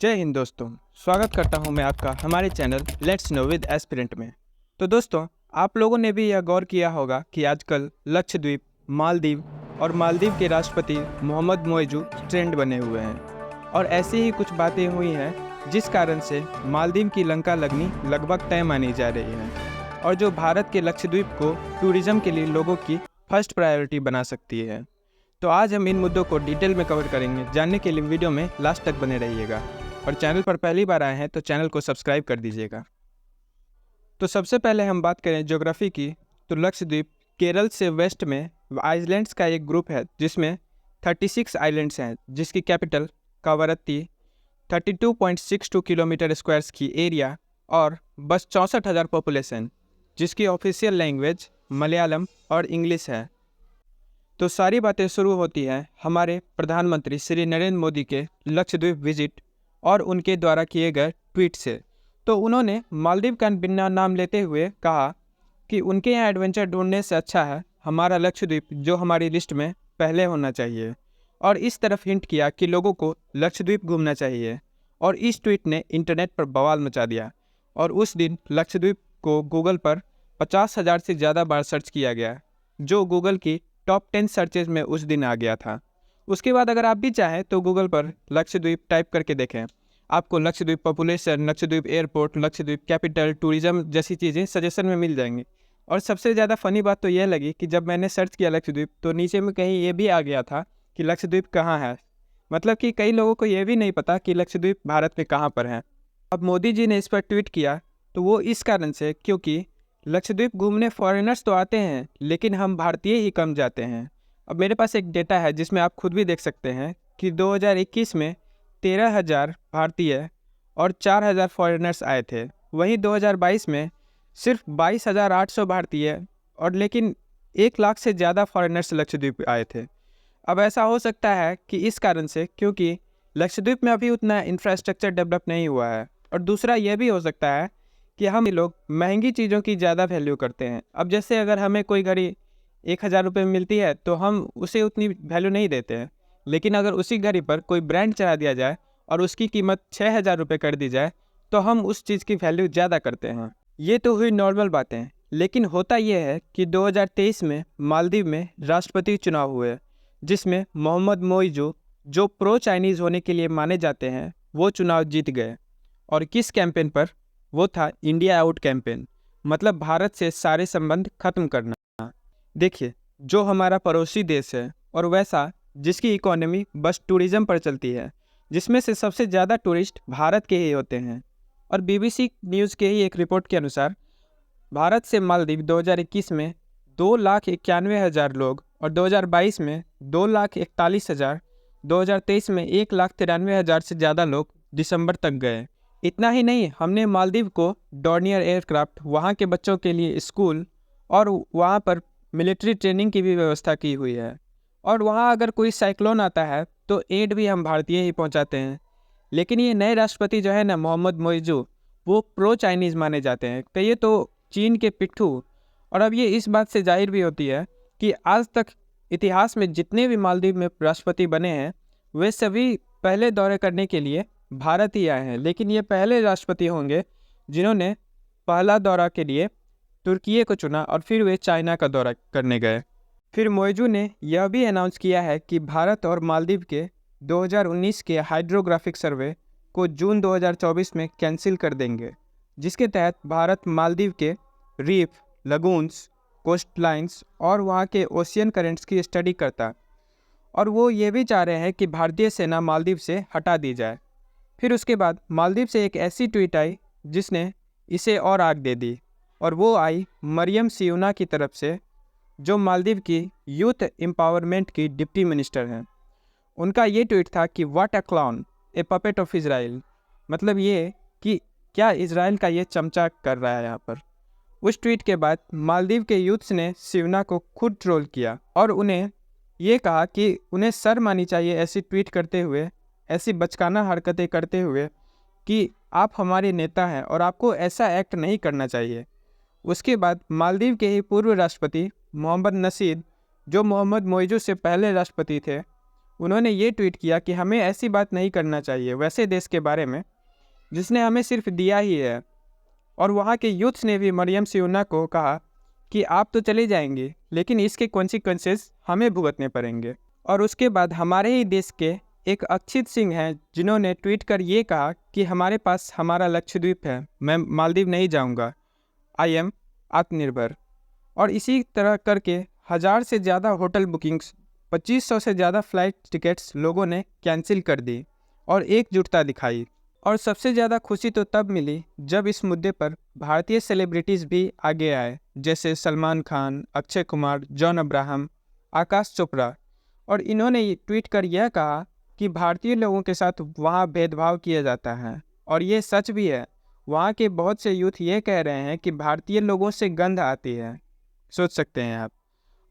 जय हिंद दोस्तों। स्वागत करता हूं मैं आपका हमारे channel let's know with aspirant में। तो दोस्तों, आप लोगों ने भी यह गौर किया होगा कि आजकल लक्षद्वीप, मालदीव और मालदीव के राष्ट्रपति मोहम्मद मोइजू ट्रेंड बने हुए हैं। और ऐसी ही कुछ बातें हुई हैं जिस कारण से मालदीव की लंका लगनी लगभग तय मानी जा रही है और जो भारत के लक्षद्वीप को टूरिज्म के लिए लोगों की फर्स्ट प्रायोरिटी बना सकती है। तो आज हम इन मुद्दों को डिटेल में कवर करेंगे। जानने के लिए वीडियो में लास्ट तक बने रहिएगा और चैनल पर पहली बार आए हैं तो चैनल को सब्सक्राइब कर दीजिएगा। तो सबसे पहले हम बात करें ज्योग्राफी की, तो लक्षद्वीप केरल से वेस्ट में आइलैंड्स का एक ग्रुप है जिसमें 36 आइलैंड्स हैं, जिसकी कैपिटल कावरत्ती 32.62 किलोमीटर स्क्वायर्स की एरिया और बस 64,000 पॉपुलेशन, जिसकी ऑफिशियल लैंग्वेज मलयालम और इंग्लिश है। तो सारी बातें शुरू होती हैं हमारे प्रधानमंत्री श्री नरेंद्र मोदी के लक्षद्वीप विजिट और उनके द्वारा किए गए ट्वीट से। तो उन्होंने मालदीव का बिना नाम लेते हुए कहा कि उनके यहाँ एडवेंचर ढूंढने से अच्छा है हमारा लक्षद्वीप, जो हमारी लिस्ट में पहले होना चाहिए, और इस तरफ हिंट किया कि लोगों को लक्षद्वीप घूमना चाहिए। और इस ट्वीट ने इंटरनेट पर बवाल मचा दिया और उस दिन लक्षद्वीप को गूगल पर 50,000 से ज़्यादा बार सर्च किया गया, जो गूगल की टॉप 10 सर्चेज में उस दिन आ गया था। उसके बाद अगर आप भी चाहें तो गूगल पर लक्षद्वीप टाइप करके देखें, आपको Lakshadweep population, Lakshadweep airport, Lakshadweep capital, tourism जैसी चीज़ें सजेशन में मिल जाएंगी। और सबसे ज़्यादा फ़नी बात तो यह लगी कि जब मैंने सर्च किया लक्षद्वीप, तो नीचे में कहीं ये भी आ गया था कि लक्षद्वीप कहाँ है। मतलब कि कई लोगों को ये भी नहीं पता कि लक्षद्वीप भारत में कहाँ पर है। अब मोदी जी ने इस पर ट्वीट किया तो वो इस कारण से क्योंकि लक्षद्वीप घूमने फॉरेनर्स तो आते हैं लेकिन हम भारतीय ही कम जाते हैं। अब मेरे पास एक डेटा है जिसमें आप खुद भी देख सकते हैं कि 2021 में 13,000 भारतीय और 4,000 फॉरेनर्स आए थे। वहीं 2022 में सिर्फ 22,800 भारतीय और लेकिन 1 लाख से ज़्यादा फॉरेनर्स लक्षद्वीप आए थे। अब ऐसा हो सकता है कि इस कारण से क्योंकि लक्षद्वीप में अभी उतना इंफ्रास्ट्रक्चर डेवलप नहीं हुआ है, और दूसरा यह भी हो सकता है कि हम लोग महंगी चीज़ों की ज़्यादा वैल्यू करते हैं। अब जैसे अगर हमें कोई घड़ी 1,000 रुपये में मिलती है तो हम उसे उतनी वैल्यू नहीं देते हैं, लेकिन अगर उसी घड़ी पर कोई ब्रांड चढ़ा दिया जाए और उसकी कीमत 6,000 रुपये कर दी जाए तो हम उस चीज़ की वैल्यू ज़्यादा करते हैं। ये तो हुई नॉर्मल बातें, लेकिन होता यह है कि 2023 में मालदीव में राष्ट्रपति चुनाव हुए जिसमें मोहम्मद मोइजू, जो प्रो चाइनीज़ होने के लिए माने जाते हैं, वो चुनाव जीत गए। और किस कैंपेन पर? वो था इंडिया आउट कैंपेन, मतलब भारत से सारे संबंध खत्म करना। देखिए, जो हमारा पड़ोसी देश है और वैसा जिसकी इकोनॉमी बस टूरिज्म पर चलती है, जिसमें से सबसे ज़्यादा टूरिस्ट भारत के ही होते हैं। और BBC न्यूज़ के ही एक रिपोर्ट के अनुसार भारत से मालदीव 2021 में 2,91,000 लोग और 2022 में 2,41,000, 2023 में 1,93,000 से ज़्यादा लोग दिसंबर तक गए। इतना ही नहीं, हमने मालदीव को डॉर्नियर एयरक्राफ्ट, वहाँ के बच्चों के लिए स्कूल और वहाँ पर मिलिट्री ट्रेनिंग की भी व्यवस्था की हुई है। और वहाँ अगर कोई साइक्लोन आता है तो एड भी हम भारतीय ही पहुँचाते हैं। लेकिन ये नए राष्ट्रपति जो है ना, मोहम्मद मोइजू, वो प्रो चाइनीज़ माने जाते हैं, तो ये तो चीन के पिट्ठू। और अब ये इस बात से जाहिर भी होती है कि आज तक इतिहास में जितने भी मालदीव में राष्ट्रपति बने हैं वे सभी पहले दौरे करने के लिए भारत ही आए हैं, लेकिन ये पहले राष्ट्रपति होंगे जिन्होंने पहला दौरा के लिए तुर्की को चुना और फिर वे चाइना का दौरा करने गए। फिर मोइजू ने यह भी अनाउंस किया है कि भारत और मालदीव के 2019 के हाइड्रोग्राफिक सर्वे को जून 2024 में कैंसिल कर देंगे, जिसके तहत भारत मालदीव के रीफ, लगून्स, कोस्ट लाइन्स और वहाँ के ओशियन करेंट्स की स्टडी करता। और वो ये भी चाह रहे हैं कि भारतीय सेना मालदीव से हटा दी जाए। फिर उसके बाद मालदीव से एक ऐसी ट्वीट आई जिसने इसे और आग दे दी, और वो आई मरियम सियूना की तरफ से, जो मालदीव की यूथ एम्पावरमेंट की डिप्टी मिनिस्टर हैं। उनका ये ट्वीट था कि what a clown, A puppet of Israel, मतलब ये कि क्या इजराइल का ये चमचा कर रहा है यहाँ पर। उस ट्वीट के बाद मालदीव के यूथ्स ने सियूना को खुद ट्रोल किया और उन्हें ये कहा कि उन्हें शर्म आनी चाहिए ऐसी ट्वीट करते हुए, ऐसी बचकाना हरकतें करते हुए कि आप हमारे नेता हैं और आपको ऐसा एक्ट नहीं करना चाहिए। उसके बाद मालदीव के ही पूर्व राष्ट्रपति मोहम्मद नशीद, जो मोहम्मद मोइजू से पहले राष्ट्रपति थे, उन्होंने ये ट्वीट किया कि हमें ऐसी बात नहीं करना चाहिए वैसे देश के बारे में जिसने हमें सिर्फ दिया ही है। और वहाँ के यूथ्स ने भी मरियम सियोना को कहा कि आप तो चले जाएंगे लेकिन इसके कॉन्सिक्वेंसेस हमें भुगतने पड़ेंगे। और उसके बाद हमारे ही देश के एक अक्षित सिंह हैं जिन्होंने ट्वीट कर ये कहा कि हमारे पास हमारा लक्षद्वीप है, मैं मालदीव नहीं जाऊंगा, आई एम आत्मनिर्भर। और इसी तरह करके 1000 से ज़्यादा होटल बुकिंग्स, 2500 से ज़्यादा फ्लाइट टिकट्स लोगों ने कैंसिल कर दी और एकजुटता दिखाई। और सबसे ज़्यादा खुशी तो तब मिली जब इस मुद्दे पर भारतीय सेलिब्रिटीज़ भी आगे आए, जैसे सलमान खान, अक्षय कुमार, जॉन अब्राहम, आकाश चोपड़ा। और इन्होंने ट्वीट कर यह कहा कि भारतीय लोगों के साथ वहाँ भेदभाव किया जाता है, और ये सच भी है। वहाँ के बहुत से यूथ ये कह रहे हैं कि भारतीय लोगों से गंध आती है, सोच सकते हैं आप।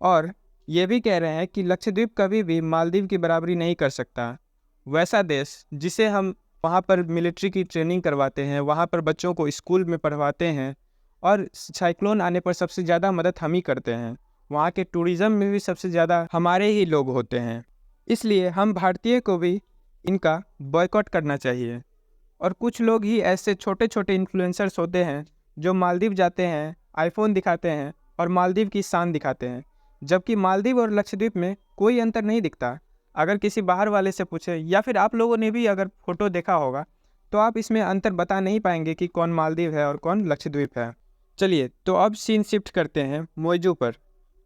और ये भी कह रहे हैं कि लक्षद्वीप कभी भी मालदीव की बराबरी नहीं कर सकता। वैसा देश जिसे हम वहाँ पर मिलिट्री की ट्रेनिंग करवाते हैं, वहाँ पर बच्चों को स्कूल में पढ़वाते हैं, और साइक्लोन आने पर सबसे ज़्यादा मदद हम ही करते हैं। वहाँ के टूरिज़्म में भी सबसे ज़्यादा हमारे ही लोग होते हैं। इसलिए हम भारतीय को भी इनका बॉयकॉट करना चाहिए। और कुछ लोग ही ऐसे छोटे छोटे इन्फ्लुएंसर्स होते हैं जो मालदीव जाते हैं, आईफोन दिखाते हैं और मालदीव की शान दिखाते हैं, जबकि मालदीव और लक्षद्वीप में कोई अंतर नहीं दिखता। अगर किसी बाहर वाले से पूछे, या फिर आप लोगों ने भी अगर फ़ोटो देखा होगा, तो आप इसमें अंतर बता नहीं पाएंगे कि कौन मालदीव है और कौन लक्षद्वीप है। चलिए, तो अब सीन शिफ्ट करते हैं मोइजू पर,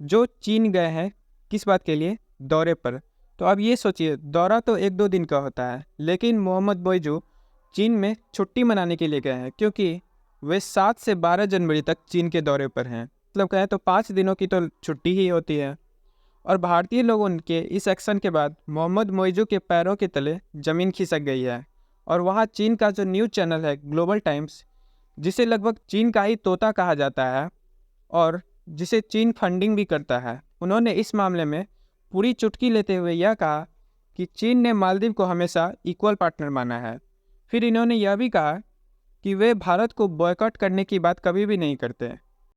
जो चीन गए हैं किस बात के लिए, दौरे पर। तो अब ये सोचिए, दौरा तो 1-2 दिन का होता है, लेकिन मोहम्मद मोइजू चीन में छुट्टी मनाने के लिए गए हैं, क्योंकि वे 7 से 12 जनवरी तक चीन के दौरे पर हैं। मतलब कहें तो 5 दिनों की तो छुट्टी ही होती है। और भारतीय लोगों के इस एक्शन के बाद मोहम्मद मोइजू के पैरों के तले ज़मीन खिसक गई है। और वहाँ चीन का जो न्यूज़ चैनल है ग्लोबल टाइम्स, जिसे लगभग चीन का ही तोता कहा जाता है और जिसे चीन फंडिंग भी करता है, उन्होंने इस मामले में पूरी चुटकी लेते हुए यह कहा कि चीन ने मालदीव को हमेशा इक्वल पार्टनर माना है। फिर इन्होंने यह भी कहा कि वे भारत को बॉयकॉट करने की बात कभी भी नहीं करते।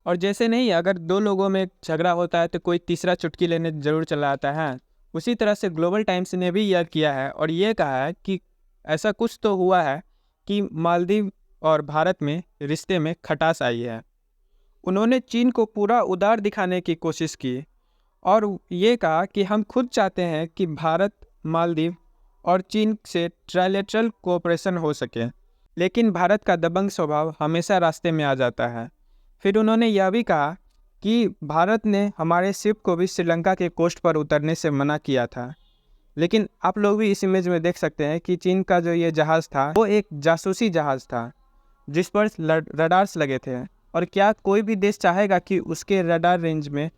और जैसे नहीं, अगर 2 लोगों में झगड़ा होता है तो कोई तीसरा चुटकी लेने ज़रूर चला आता है, उसी तरह से ग्लोबल टाइम्स ने भी यह किया है और ये कहा है कि ऐसा कुछ तो हुआ है कि मालदीव और भारत में रिश्ते में खटास आई है। उन्होंने चीन को पूरा उदार दिखाने की कोशिश की और ये कहा कि हम खुद चाहते हैं कि भारत, मालदीव और चीन से ट्राइलेटरल कोऑपरेशन हो सके, लेकिन भारत का दबंग स्वभाव हमेशा रास्ते में आ जाता है। फिर उन्होंने यह भी कहा कि भारत ने हमारे शिप को भी श्रीलंका के कोस्ट पर उतरने से मना किया था। लेकिन आप लोग भी इस इमेज में देख सकते हैं कि चीन का जो ये जहाज़ था वो एक जासूसी जहाज़ था जिस पर रडार्स लगे थे। और क्या कोई भी देश चाहेगा कि उसके रडार रेंज में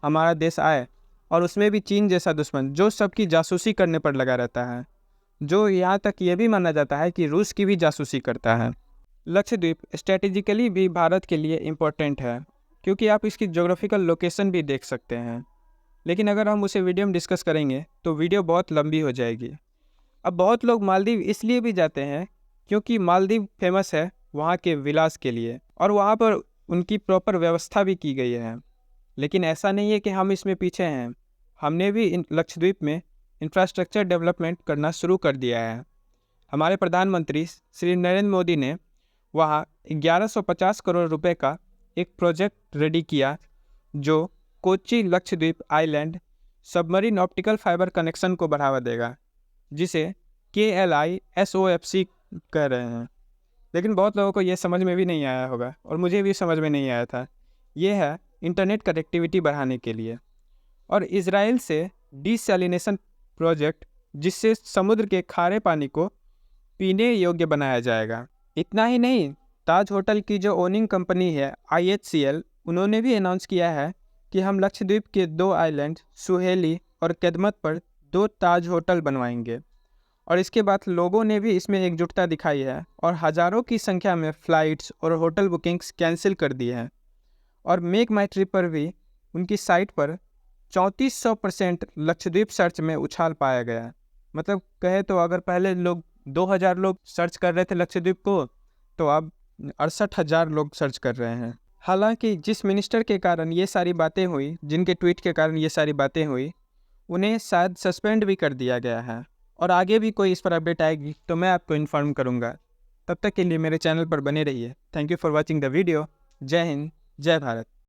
हमारा देश आए, और उसमें भी चीन जैसा दुश्मन जो सबकी जासूसी करने पर लगा रहता है, जो यहाँ तक ये भी माना जाता है कि रूस की भी जासूसी करता है। लक्षद्वीप स्ट्रेटेजिकली भी भारत के लिए इम्पोर्टेंट है, क्योंकि आप इसकी ज्योग्राफिकल लोकेशन भी देख सकते हैं। लेकिन अगर हम उसे वीडियो में डिस्कस करेंगे तो वीडियो बहुत लंबी हो जाएगी। अब बहुत लोग मालदीव इसलिए भी जाते हैं क्योंकि मालदीव फेमस है वहाँ के विलास के लिए, और वहाँ पर उनकी प्रॉपर व्यवस्था भी की गई है। लेकिन ऐसा नहीं है कि हम इसमें पीछे हैं, हमने भी लक्षद्वीप में इंफ्रास्ट्रक्चर डेवलपमेंट करना शुरू कर दिया है। हमारे प्रधानमंत्री श्री नरेंद्र मोदी ने वहाँ 1150 करोड़ रुपए का एक प्रोजेक्ट रेडी किया, जो Kochi Lakshadweep island submarine optical fibre connection को बढ़ावा देगा, जिसे KLISOFC कह रहे हैं। लेकिन बहुत लोगों को ये समझ में भी नहीं आया होगा, और मुझे भी समझ में नहीं आया था। ये है इंटरनेट कनेक्टिविटी बढ़ाने के लिए। और इजराइल से डिसैलिनेशन प्रोजेक्ट, जिससे समुद्र के खारे पानी को पीने योग्य बनाया जाएगा। इतना ही नहीं, ताज होटल की जो ओनिंग कंपनी है IHCL, उन्होंने भी अनाउंस किया है कि हम लक्षद्वीप के 2 आइलैंड सुहेली और कदमत पर 2 ताज होटल बनवाएंगे। और इसके बाद लोगों ने भी इसमें एकजुटता दिखाई है और हज़ारों की संख्या में फ़्लाइट्स और होटल बुकिंग्स कैंसिल कर दी हैं। और मेक माई ट्रिप पर भी उनकी साइट पर 3400% लक्षद्वीप सर्च में उछाल पाया गया। मतलब कहे तो अगर पहले लोग 2000 लोग सर्च कर रहे थे लक्षद्वीप को, तो अब 68,000 लोग सर्च कर रहे हैं। हालांकि जिस मिनिस्टर के कारण ये सारी बातें हुई, जिनके ट्वीट के कारण ये सारी बातें हुई, उन्हें शायद सस्पेंड भी कर दिया गया है। और आगे भी कोई इस पर अपडेट आएगी तो मैं आपको इन्फॉर्म करूँगा। तब तक के लिए मेरे चैनल पर बने रहिए। Thank you for watching the video. जय हिंद, जय भारत।